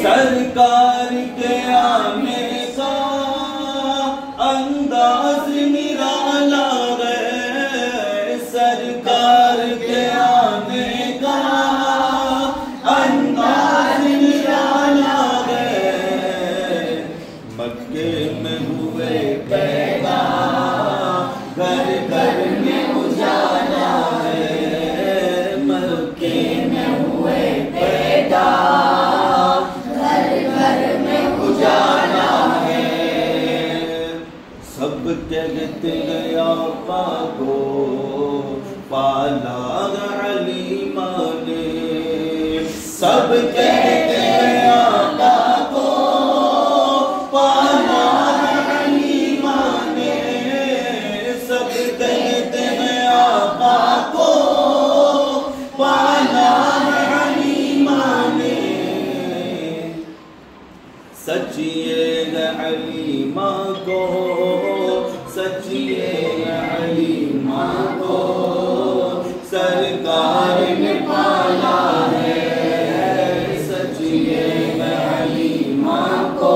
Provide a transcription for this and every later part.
सरकार के आने का अंदाज निराला है, सरकार के आने का अंदाज निराला है। मक्के में हुए पैदा, घर घर में उजाला है, मक्के में हुए पैदा, सब कहते हैं आका को पाला हलीमा ने, सब कहते हैं आका को पाला हलीमा ने, सब कहते हैं आका को पाला हलीमा ने। सचिए हलीमा को, सचिए हलीमा को सरकार ने पाला है, सचिए हलीमा को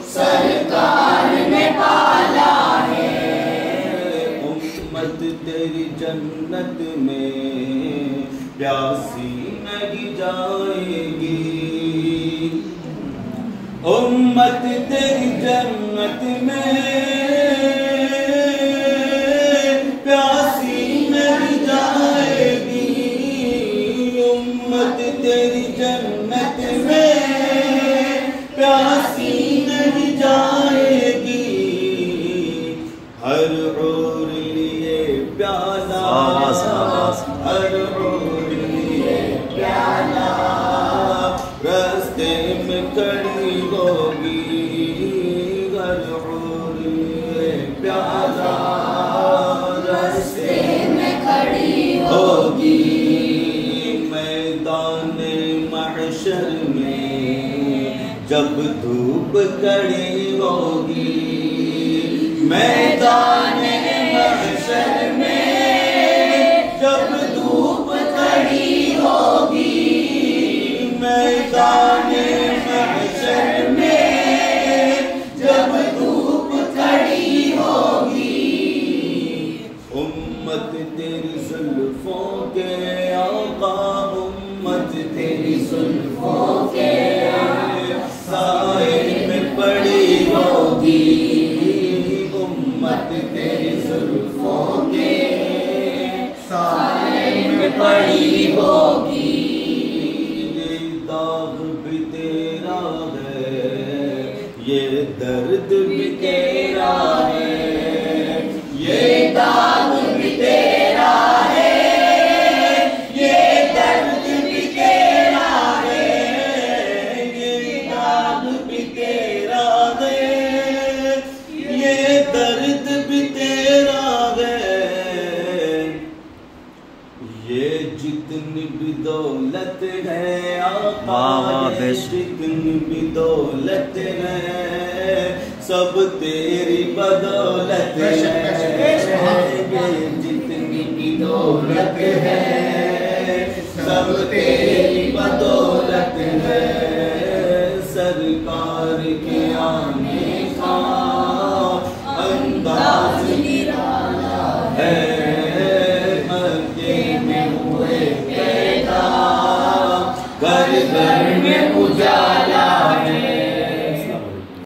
सरकार ने पाला है। उम्मत तेरी जन्नत में प्यासी नहीं जाएगी, उम्मत तेरी जन्नत में प्यासी नहीं जाएगी, उम्मत तेरी जन्नत में प्यासी नहीं जाएगी। हर ओर लिए प्याला, हर ओर लिए प्याला, रास्ते में खड़ी होगी, हर ओर लिए प्याला, रास्ते में खड़ी होगी। मैदान महशर में जब धूप खड़ी होगी, मैदान महशर में जब धूप खड़ी होगी, मैदान महशर में जब धूप खड़ी होगी। उम्मत तेरी जुल्फों के आका, उम्मत तेरी जुल्फों के साए में पड़ी होगी, उम्मत तेरी जुल्फों के साए में पड़ी होगी। दाग भी तेरा है, ये दर्द भी तेरा है, ये दाग भी तेरा है, ये दर्द भी तेरा है, ये दाग भी तेरा है, ये दर्द भी तेरा है। ये जितनी भी दौलत है आका, जितनी भी दौलत है सब तेरी बदौलत है, ये जितनी भी दौलत है सब तेरी बदौलत है। सरकार के आने का अंदाज निराला है, घर घर में उजाला